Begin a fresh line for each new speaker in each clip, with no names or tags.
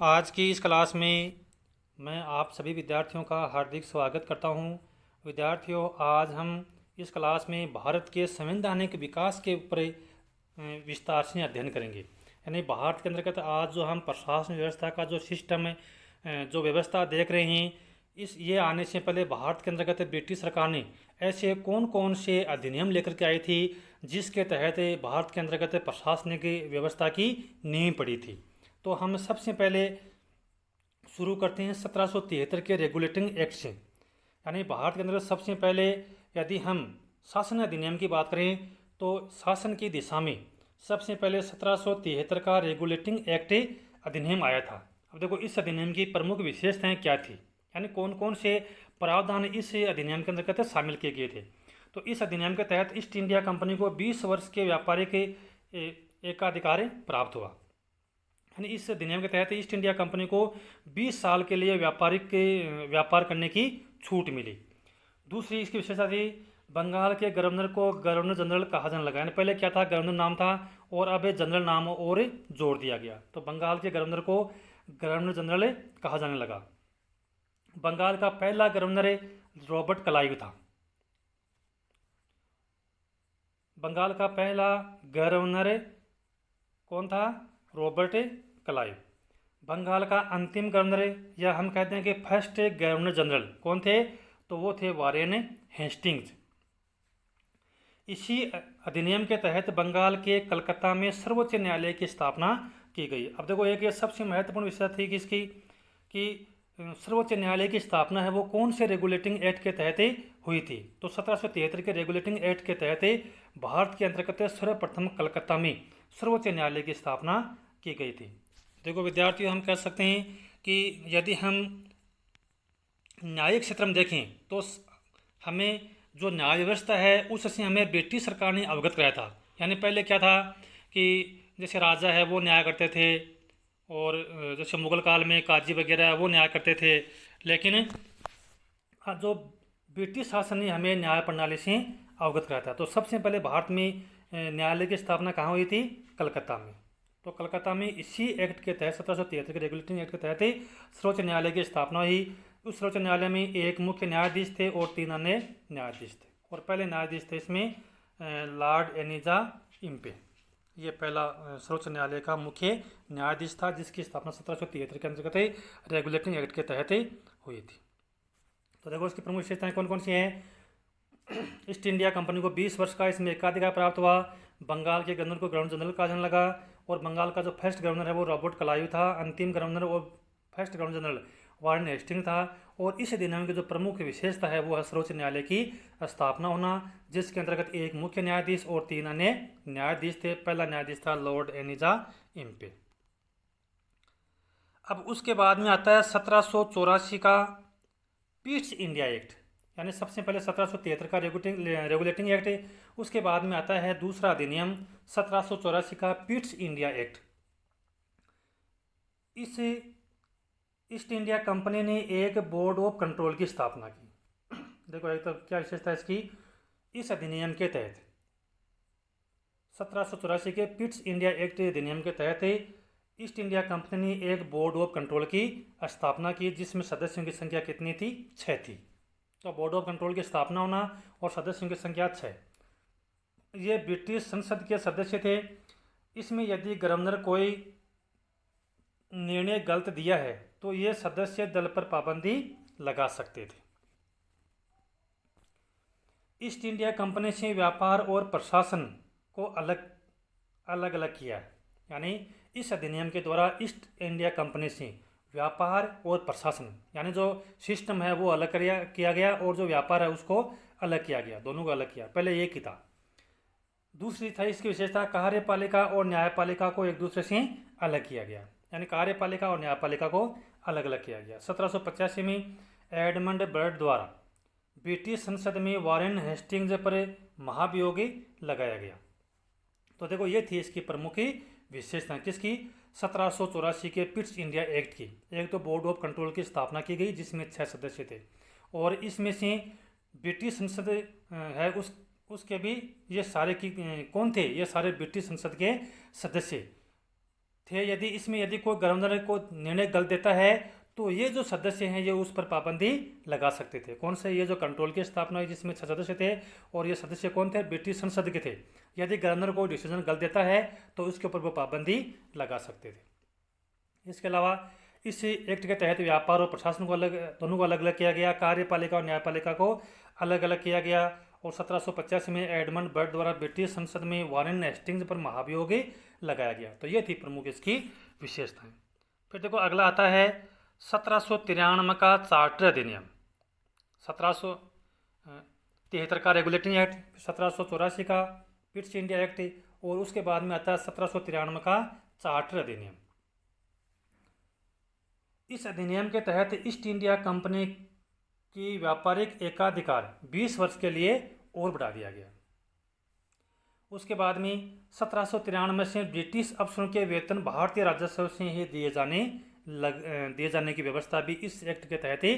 आज की इस क्लास में मैं आप सभी विद्यार्थियों का हार्दिक स्वागत करता हूं। विद्यार्थियों, आज हम इस क्लास में भारत के संवैधानिक विकास के ऊपर विस्तार से अध्ययन करेंगे। यानी भारत के अंतर्गत आज जो हम प्रशासन व्यवस्था का जो सिस्टम है, जो व्यवस्था देख रहे हैं, ये आने से पहले भारत के अंतर्गत ब्रिटिश सरकार ने ऐसे कौन कौन से अधिनियम लेकर के आई थी जिसके तहत भारत के अंतर्गत प्रशासनिक व्यवस्था की नींव पड़ी थी। तो हम सबसे पहले शुरू करते हैं 1773 के रेगुलेटिंग एक्ट से। यानी भारत के अंदर सबसे पहले यदि हम शासन अधिनियम की बात करें तो शासन की दिशा में सबसे पहले 1773 का रेगुलेटिंग एक्ट अधिनियम आया था। अब देखो, इस अधिनियम की प्रमुख विशेषताएं क्या थी, यानी कौन कौन से प्रावधान इस अधिनियम के अंतर्गत शामिल किए गए थे। तो इस अधिनियम के तहत ईस्ट इंडिया कंपनी को 20 वर्ष के व्यापारिक एकाधिकार प्राप्त हुआ। यानी इस अधिनियम के तहत ईस्ट इंडिया कंपनी को 20 साल के लिए व्यापार करने की छूट मिली। दूसरी इसकी विशेषता थी, बंगाल के गवर्नर को गवर्नर जनरल कहा जाने लगा। यानी पहले क्या था, गवर्नर नाम था और अब जनरल नाम और जोड़ दिया गया। तो बंगाल के गवर्नर को गवर्नर जनरल कहा जाने लगा। बंगाल का पहला गवर्नर रॉबर्ट क्लाइव था। बंगाल का पहला गवर्नर कौन था? Robert Clive. बंगाल का अंतिम गवर्नर, या हम कहते हैं कि फर्स्ट गवर्नर जनरल कौन थे? तो वो थे वारेन हेस्टिंग्स। इसी अधिनियम के तहत बंगाल के कलकत्ता में सर्वोच्च न्यायालय की स्थापना की गई। अब देखो, एक ये सबसे महत्वपूर्ण विषय थी किसकी कि सर्वोच्च न्यायालय की स्थापना है वो कौन से रेगुलेटिंग एक्ट के तहत हुई थी। तो 1773 के रेगुलेटिंग एक्ट के तहत भारत के अंतर्गत सर्वप्रथम कलकत्ता में सर्वोच्च न्यायालय की स्थापना की गई थी। देखो विद्यार्थियों, हम कह सकते हैं कि यदि हम न्यायिक क्षेत्र में देखें तो हमें जो न्याय व्यवस्था है उससे हमें ब्रिटिश सरकार ने अवगत कराया था। यानी पहले क्या था कि जैसे राजा है वो न्याय करते थे, और जैसे मुगल काल में काजी वगैरह वो न्याय करते थे। लेकिन जो ब्रिटिश शासन ने हमें न्याय प्रणाली से अवगत कराया था। तो सबसे पहले भारत में न्यायालय की स्थापना कहाँ हुई थी? कलकत्ता में। तो कलकत्ता में इसी एक्ट के तहत 1773 के रेगुलेटिंग एक्ट के तहत सर्वोच्च न्यायालय की स्थापना हुई। उस सर्वोच्च न्यायालय में एक मुख्य न्यायाधीश थे और 3 अन्य न्यायाधीश थे। और पहले न्यायाधीश थे इसमें लॉर्ड एलिजा इम्पे। ये पहला सर्वोच्च न्यायालय का मुख्य न्यायाधीश था जिसकी स्थापना 1773 के अंतर्गत रेगुलेटिंग एक्ट के तहत हुई थी। तो देखो, इसकी प्रमुख विशेषताएं कौन कौन सी हैं? ईस्ट इंडिया कंपनी को 20 वर्ष का इसमें एकाधिकार प्राप्त हुआ। बंगाल के गवर्नर को गवर्नर जनरल कहा जाने लगा, और बंगाल का जो फर्स्ट गवर्नर है वो रॉबर्ट क्लाइव था। अंतिम गवर्नर और first governor general Warren Hastings था। और इस अधिनियम की जो प्रमुख विशेषता है वो है सर्वोच्च न्यायालय की स्थापना होना, जिसके अंतर्गत एक मुख्य न्यायाधीश और 3 अन्य न्यायाधीश थे। पहला न्यायाधीश था लॉर्ड एलिजा इम्पे। अब उसके बाद में आता है 1784 का पीट्स इंडिया एक्ट। यानी सबसे पहले 1773 का रेगुलेटिंग एक्ट है, उसके बाद में आता है दूसरा अधिनियम 1784 का पीट्स इंडिया एक्ट। इस ईस्ट इंडिया कंपनी ने एक बोर्ड ऑफ कंट्रोल की स्थापना की। देखो, एक तो क्या विशेषता है इसकी, इस अधिनियम के तहत 1784 के पिट्स इंडिया एक्ट अधिनियम के तहत ईस्ट इंडिया कंपनी ने एक बोर्ड ऑफ कंट्रोल की स्थापना की, जिसमें सदस्यों की संख्या कितनी थी? 6 थी। तो बोर्ड ऑफ कंट्रोल की स्थापना होना और सदस्यों की संख्या 6। ये ब्रिटिश संसद के सदस्य थे। इसमें यदि गवर्नर कोई निर्णय गलत दिया है तो ये सदस्य दल पर पाबंदी लगा सकते थे। ईस्ट इंडिया कंपनी से व्यापार और प्रशासन को अलग अलग किया। यानी इस अधिनियम के द्वारा ईस्ट इंडिया कंपनी से व्यापार और प्रशासन, यानी जो सिस्टम है वो अलग किया गया, और जो व्यापार है उसको अलग किया गया। दोनों को अलग किया, पहले एक ही था। दूसरी था इसकी विशेषता, कार्यपालिका और न्यायपालिका को एक दूसरे से अलग किया गया। यानी कार्यपालिका और न्यायपालिका को अलग अलग किया गया। 1785 में एडमंड बर्ड द्वारा ब्रिटिश संसद में वारेन हेस्टिंग्स पर महाभियोग लगाया गया। तो देखो, ये थी इसकी प्रमुख विशेषता किसकी? 1784 के पिट्स इंडिया एक्ट की। एक तो बोर्ड ऑफ कंट्रोल की स्थापना की गई जिसमें 6 सदस्य थे, और इसमें से ब्रिटिश संसद है उसके भी ये सारे की कौन थे? ये सारे ब्रिटिश संसद के सदस्य थे। यदि कोई गवर्नर को निर्णय गलत देता है तो ये जो सदस्य हैं ये उस पर पाबंदी लगा सकते थे। कौन से? ये जो कंट्रोल की स्थापना हुई जिसमें 6 सदस्य थे, और ये सदस्य कौन थे? ब्रिटिश संसद के थे। यदि गवर्नर को डिसीजन गलत देता है तो उसके ऊपर वो पाबंदी लगा सकते थे। इसके अलावा इस एक्ट के तहत व्यापार और प्रशासन को दोनों को अलग अलग किया गया, कार्यपालिका और न्यायपालिका को अलग अलग किया गया। और 1785 में एडमंड बर्ड द्वारा ब्रिटिश संसद में वारेन हेस्टिंग्स पर महाभियोग लगाया गया। तो ये थी प्रमुख इसकी विशेषताएं। फिर देखो अगला आता है 1793 का चार्टर अधिनियम, 1773 का रेगुलेटिंग एक्ट, 1784 का पिट्स इंडिया एक्ट, और उसके बाद में आता है 1793 का चार्टर अधिनियम। इस अधिनियम के तहत ईस्ट इंडिया कंपनी की व्यापारिक एकाधिकार 20 वर्ष के लिए और बढ़ा दिया गया। उसके बाद में 1793 से ब्रिटिश अफसरों के वेतन भारतीय राजस्व से ही दिए जाने की व्यवस्था भी इस एक्ट के तहत ही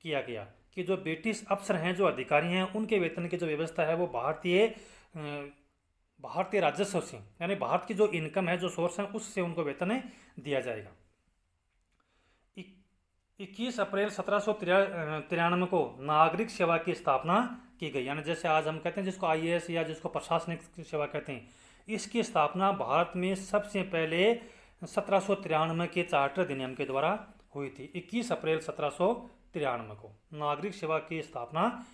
किया गया, कि जो ब्रिटिश अफसर हैं, जो अधिकारी हैं, उनके वेतन की जो व्यवस्था है वो भारतीय राजस्व से, यानी भारत की जो इनकम है, जो सोर्स है, उससे उनको वेतन दिया जाएगा। 21 अप्रैल 1793 को नागरिक सेवा की स्थापना की गई, यानी जैसे आज हम कहते हैं जिसको IAS या जिसको प्रशासनिक सेवा कहते हैं, इसकी स्थापना भारत में सबसे पहले 1793 के चार्टर अधिनियम के द्वारा हुई थी। 21 अप्रैल 1793 को नागरिक सेवा की स्थापना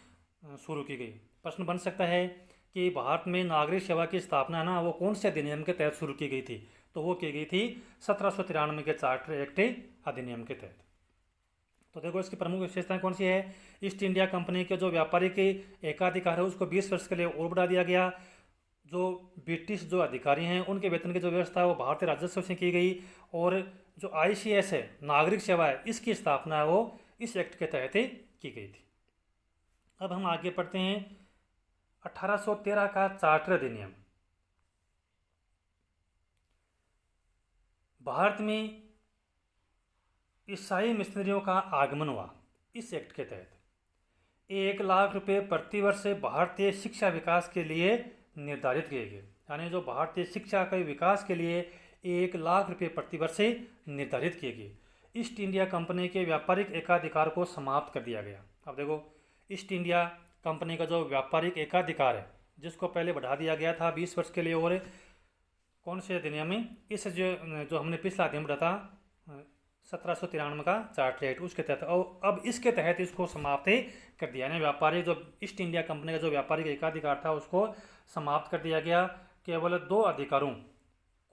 शुरू की गई। प्रश्न बन सकता है कि भारत में नागरिक सेवा की स्थापना ना वो कौन से अधिनियम के तहत शुरू की गई थी? तो वो की गई थी 1793 के चार्टर एक्ट अधिनियम के तहत। तो देखो इसकी प्रमुख विशेषताएं कौन सी है? ईस्ट इंडिया कंपनी के जो व्यापारिक एकाधिकार है उसको 20 वर्ष के लिए और बढ़ा दिया गया। जो ब्रिटिश जो अधिकारी हैं उनके वेतन की जो व्यवस्था है वो भारतीय राजस्व से की गई, और जो ICS है, नागरिक सेवा है, इसकी स्थापना है वो इस एक्ट के तहत की गई थी। अब हम आगे पढ़ते हैं 1813 का चार्टर अधिनियम। भारत में ईसाई मिशनरियों का आगमन हुआ इस एक्ट के तहत। 1 लाख रुपए प्रति वर्ष भारतीय शिक्षा विकास के लिए निर्धारित किए गए, यानी जो भारतीय शिक्षा के विकास के लिए 1 लाख रुपए प्रति वर्ष निर्धारित किए गए। ईस्ट इंडिया कंपनी के व्यापारिक एकाधिकार को समाप्त कर दिया गया। अब देखो ईस्ट इंडिया कंपनी का जो व्यापारिक एकाधिकार है जिसको पहले बढ़ा दिया गया था 20 वर्ष के लिए, और कौन से अधिनियम में? इस जो हमने पिछला अधिनियम पढ़ा था 1793 का चार्टर एक्ट, उसके तहत। और अब इसके तहत इसको समाप्त कर दिया, यानी व्यापारिक जो ईस्ट इंडिया कंपनी का जो व्यापारिक एकाधिकार था उसको समाप्त कर दिया गया। केवल 2 अधिकारों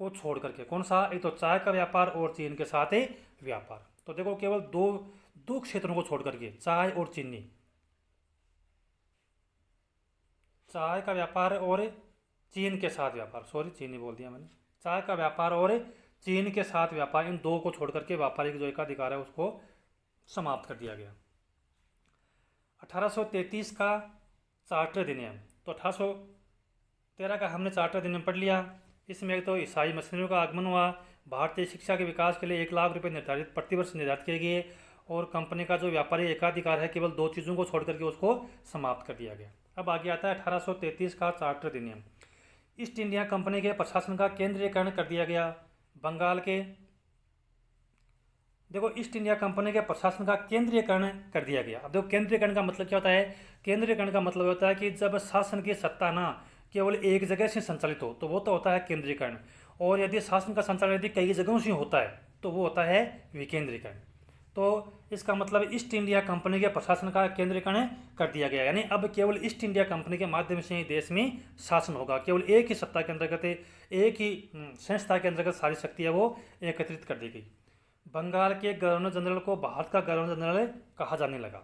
को छोड़ करके। कौन सा? एक तो चाय का व्यापार और चीन के साथ व्यापार। तो देखो केवल दो क्षेत्रों को छोड़ करके, चाय और चीनी, चाय का व्यापार और चीन के साथ व्यापार, सॉरी चीनी बोल दिया मैंने, चाय का व्यापार और चीन के साथ व्यापार, इन 2 को छोड़ करके व्यापारिक जो एकाधिकार है उसको समाप्त कर दिया गया। 1833 का चार्टर अधिनियम। तो 1813 का हमने चार्टर अधिनियम पढ़ लिया। इसमें एक तो ईसाई मिशनरियों का आगमन हुआ, भारतीय शिक्षा के विकास के लिए 1 लाख रुपए निर्धारित प्रति वर्ष निर्धारित किए गए, और कंपनी का जो व्यापारिक एकाधिकार है केवल 2 चीज़ों को छोड़ करके उसको समाप्त कर दिया गया। अब आगे आता है 1833 का चार्टर अधिनियम। ईस्ट इंडिया कंपनी के प्रशासन का केंद्रीयकरण कर दिया गया। बंगाल के, देखो ईस्ट इंडिया कंपनी के प्रशासन का केंद्रीयकरण कर दिया गया। अब देखो केंद्रीयकरण का मतलब क्या होता है? केंद्रीयकरण का मतलब होता है कि जब शासन की सत्ता ना केवल एक जगह से संचालित हो तो वो तो होता है केंद्रीयकरण, और यदि शासन का संचालन यदि कई जगहों से होता है तो वो होता है विकेंद्रीकरण। तो इसका मतलब ईस्ट इंडिया कंपनी के प्रशासन का केंद्रीकरण कर दिया गया, यानी अब केवल ईस्ट इंडिया कंपनी के माध्यम से ही देश में शासन होगा। केवल एक ही सत्ता के अंतर्गत, एक ही संस्था के अंतर्गत सारी शक्ति है वो एकत्रित कर दी गई। बंगाल के गवर्नर जनरल को भारत का गवर्नर जनरल कहा जाने लगा।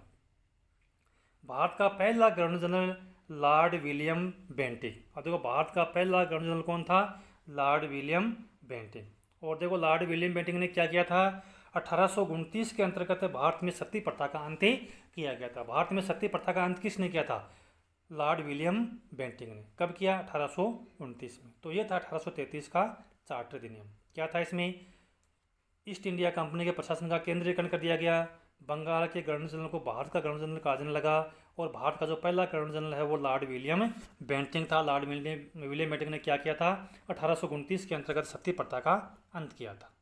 भारत का पहला governor general Lord William Bentinck. और देखो भारत का पहला गवर्नर जनरल कौन था? Lord William Bentinck. और देखो लॉर्ड विलियम बेंटिक ने क्या किया था? 1829 के अंतर्गत भारत में सती प्रथा का अंत किया गया था। भारत में सती प्रथा का अंत किसने किया था? लॉर्ड विलियम बेंटिक ने। कब किया? 1829 में। तो ये था 1833 का चार्टर अधिनियम। क्या था इसमें? ईस्ट इंडिया कंपनी के प्रशासन का केंद्रीकरण कर दिया गया। बंगाल के गवर्नर जनरल को भारत का गवर्नर जनरल कहा जाने लगा, और भारत का जो पहला गवर्नर जनरल है वो लॉर्ड विलियम बेंटिंग था। लॉर्ड विलियम बेंटिंग ने क्या किया था, 1829 के अंतर्गत सती प्रथा का अंत किया था।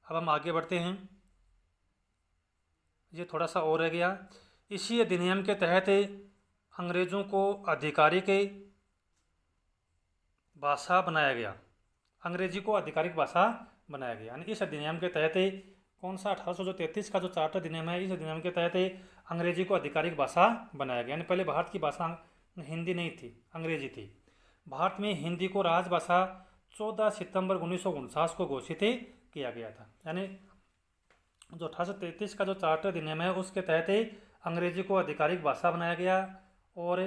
अब हम आगे बढ़ते हैं, ये थोड़ा सा और रह गया। इसी अधिनियम के तहत अंग्रेज़ों को आधिकारिक भाषा बनाया गया, अंग्रेजी को आधिकारिक भाषा बनाया गया। यानी इस अधिनियम के तहत कौन सा 1833 का जो चार्टर अधिनियम है, इस अधिनियम के तहत अंग्रेजी को आधिकारिक भाषा बनाया गया। यानी पहले भारत की भाषा हिंदी नहीं थी, अंग्रेजी थी। भारत में हिंदी को राजभाषा 14 सितंबर 1949 को घोषित किया गया था। यानी जो 1833 का जो चार्टर अधिनियम है उसके तहत अंग्रेजी को आधिकारिक भाषा बनाया गया और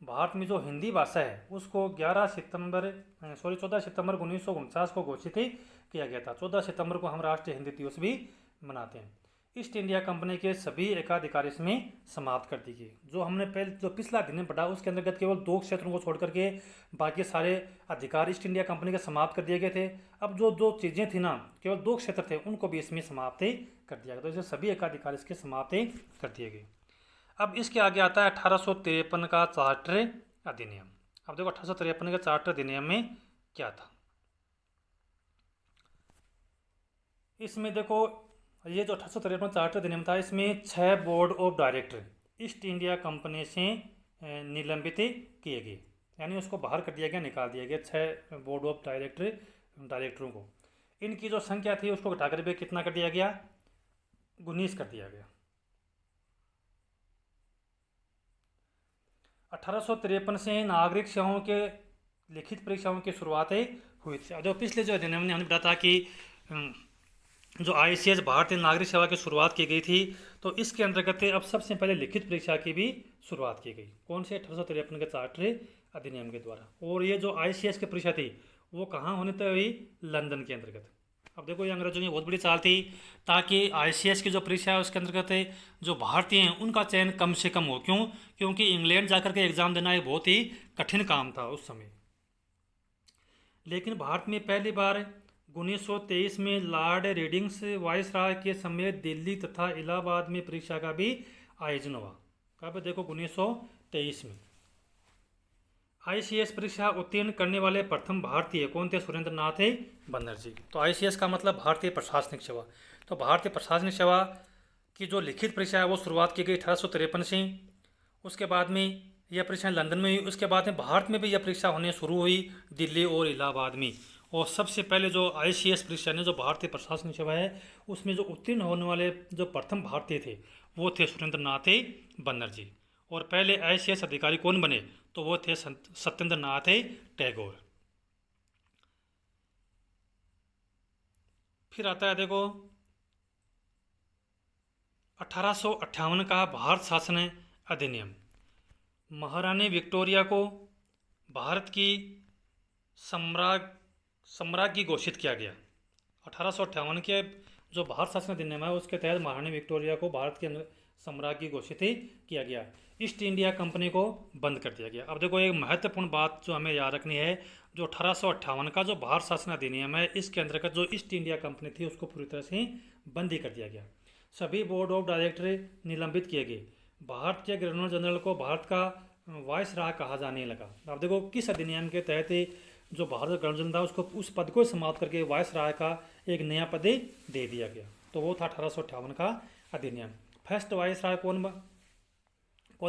भारत में जो हिंदी भाषा है उसको 14 सितंबर 1949 को घोषित किया गया था। 14 सितंबर को हम राष्ट्रीय हिंदी दिवस भी मनाते हैं। ईस्ट इंडिया कंपनी के सभी एकाधिकार इसमें समाप्त कर दी गई। जो हमने पहले जो पिछला अधिनियम पढ़ा उसके अंतर्गत केवल 2 क्षेत्रों को छोड़ करके बाकी सारे अधिकार ईस्ट इंडिया कंपनी के समाप्त कर दिए गए थे। अब जो दो चीज़ें थी ना, केवल 2 क्षेत्र थे, उनको भी इसमें समाप्त कर दिया गया। तो इसे सभी एकाधिकार इसके समाप्त कर दिए गए। अब इसके आगे आता है 1853 का चार्टर अधिनियम। अब देखो 1853 के चार्टर अधिनियम में क्या था। इसमें देखो ये जो 1853 चार्टर अधिनियम था, इसमें 6 board of director east India company से निलंबित किए गए। यानी उसको बाहर कर दिया गया, निकाल दिया गया 6 बोर्ड ऑफ डायरेक्टरों को। इनकी जो संख्या थी उसको घटाकर भी कितना कर दिया गया, 19 कर दिया गया। 1853 से नागरिक सेवाओं के लिखित परीक्षाओं की शुरुआत हुई थी। जो पिछले जो अधिनियम ने हमने बताया था कि जो ICS भारतीय नागरिक सेवा की शुरुआत की गई थी, तो इसके अंतर्गत अब सबसे पहले लिखित परीक्षा की भी शुरुआत की गई। कौन से 1853 के चार्टर अधिनियम के द्वारा। और ये जो ICS की परीक्षा थी वो कहाँ होनी थी, लंदन के अंतर्गत। अब देखो ये अंग्रेजों की बहुत बड़ी चाल थी ताकि ICS की जो परीक्षा है उसके अंतर्गत जो भारतीय हैं उनका चयन कम से कम हो। क्यों? क्योंकि इंग्लैंड जाकर के एग्ज़ाम देना एक बहुत ही कठिन काम था उस समय। लेकिन भारत में पहली बार 1923 में लॉर्ड रेडिंग्स वायसराय के समेत दिल्ली तथा इलाहाबाद में परीक्षा का भी आयोजन हुआ। कब? देखो 1923 में। ICS परीक्षा उत्तीर्ण करने वाले प्रथम भारतीय कौन थे? सुरेंद्र नाथ बनर्जी। तो ICS का मतलब भारतीय प्रशासनिक सेवा। तो भारतीय प्रशासनिक सेवा की जो लिखित परीक्षा है वो शुरुआत की गई 1853 से। उसके बाद में यह परीक्षा लंदन में हुई। उसके बाद में भारत में भी यह परीक्षा होने शुरू हुई दिल्ली और इलाहाबाद में। और सबसे पहले जो ICS परीक्षा ने जो भारतीय प्रशासनिक सेवा है उसमें जो उत्तीर्ण होने वाले जो प्रथम भारतीय थे वो थे सुरेंद्र नाथ बनर्जी। और पहले ICS अधिकारी कौन बने? तो वो थे सत्येंद्र नाथ टैगोर। फिर आता है देखो 1858 का भारत शासन अधिनियम। महारानी विक्टोरिया को भारत की सम्राज्ञी घोषित किया गया। 1858 के जो भारत शासन अधिनियम है उसके तहत महारानी विक्टोरिया को भारत की सम्राज्ञी घोषित किया गया। ईस्ट इंडिया कंपनी को बंद कर दिया गया। अब देखो एक महत्वपूर्ण बात जो हमें याद रखनी है, जो 1858 का जो भारत शासन अधिनियम है इसके अंतर्गत जो ईस्ट इंडिया कंपनी थी उसको पूरी तरह से बंद ही कर दिया गया। सभी बोर्ड ऑफ डायरेक्टर निलंबित किए गए। भारत के गवर्नर जनरल को भारत का वायसराय कहा जाने लगा। अब देखो किस अधिनियम के तहत जो भारत का गवर्नर जनरल था उसको उस पद को समाप्त करके वायसराय का एक नया पद दे दिया गया। तो वो था 1858 का अधिनियम। फर्स्ट वायसराय कौन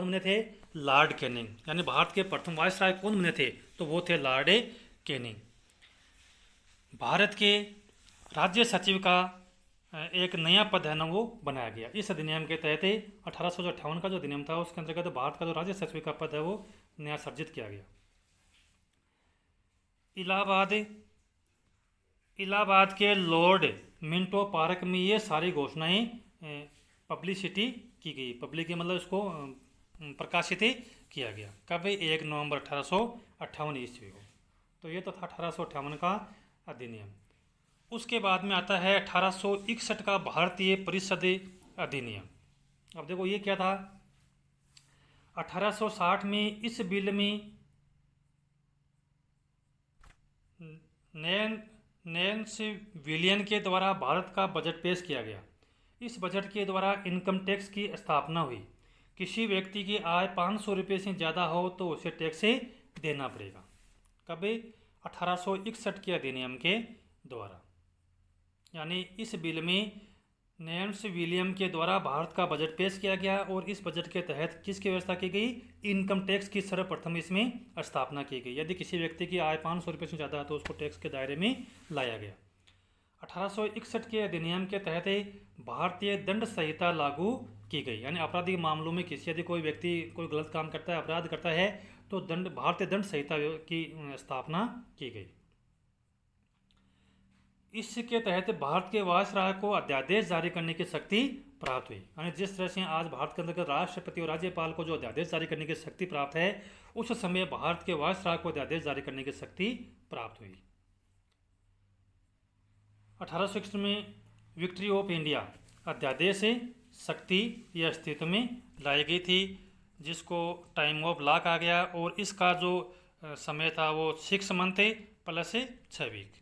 बने थे? Lord Canning. यानी भारत के प्रथम वायसराय कौन बने थे? तो वो थे लॉर्ड कैनिंग। भारत के राज्य सचिव का एक नया पद है ना वो बनाया गया। इस अधिनियम के तहत 1858 का जो अधिनियम था उसके अंतर्गत भारत का जो राज्य सचिव का पद है वो नया सर्जित किया गया। इलाहाबाद के लॉर्ड मिंटो पार्क में ये सारी घोषणाएं पब्लिसिटी की गई। पब्लिक मतलब इसको प्रकाशित किया गया। कब? 1 नवंबर 1858 ईस्वी को। तो ये तो था 1858 का अधिनियम। उसके बाद में आता है 1861 का भारतीय परिषद अधिनियम। अब देखो ये क्या था, 1860 में इस बिल में नैन्सी विलियन के द्वारा भारत का बजट पेश किया गया। इस बजट के द्वारा इनकम टैक्स की स्थापना हुई। किसी व्यक्ति की आय 500 रुपये से ज़्यादा हो तो उसे टैक्स देना पड़ेगा। कब? 1861 के अधिनियम के द्वारा। यानी इस बिल में नैन्स विलियम के द्वारा भारत का बजट पेश किया गया और इस बजट के तहत किसकी व्यवस्था की गई? इनकम टैक्स की सर्वप्रथम इसमें स्थापना की गई। यदि किसी व्यक्ति की आय 500 रुपये से ज़्यादा है तो उसको टैक्स के दायरे में लाया गया। 1861 के अधिनियम के तहत भारतीय दंड संहिता लागू की गई। यानी आपराधिक मामलों में किसी यदि कोई व्यक्ति कोई गलत काम करता है, अपराध करता है, तो भारतीय दंड संहिता की स्थापना की गई। इसके तहत भारत के वायसराय को अध्यादेश जारी करने की शक्ति प्राप्त हुई। यानी जिस तरह से आज भारत के अंतर्गत राष्ट्रपति और राज्यपाल को जो अध्यादेश जारी करने की शक्ति प्राप्त है, उस समय भारत के वायसराय को अध्यादेश जारी करने की शक्ति प्राप्त हुई। 1861 में विक्ट्री ऑफ इंडिया अध्यादेश शक्ति या अस्तित्व में लाई गई थी, जिसको टाइम ऑफ लॉ कहा गया और इसका जो समय था वो 6 मंथ प्लस 6 वीक।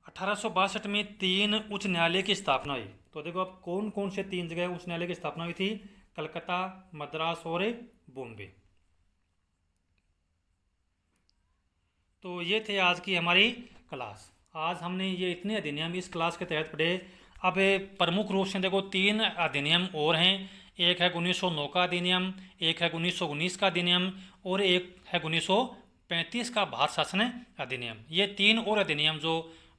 1862 में 3 उच्च न्यायालय की स्थापना हुई। तो देखो अब कौन कौन से 3 जगह उच्च न्यायालय की स्थापना हुई थी? कलकत्ता, मद्रास और बॉम्बे। तो ये थे आज की हमारी क्लास। आज हमने ये इतने अधिनियम इस क्लास के तहत पढ़े। अब प्रमुख रूप से देखो 3 अधिनियम और हैं। एक है 1909 का अधिनियम, एक है 1919 का अधिनियम और एक है 1935 का भारत शासन अधिनियम। ये 3 और अधिनियम जो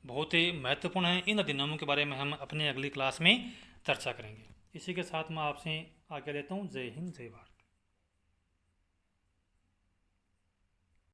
बहुत ही महत्वपूर्ण हैं, इन अधिनियमों के बारे में हम अपने अगली क्लास में चर्चा करेंगे। इसी के साथ मैं आपसे आज्ञा लेता हूँ। जय हिंद, जय भारत।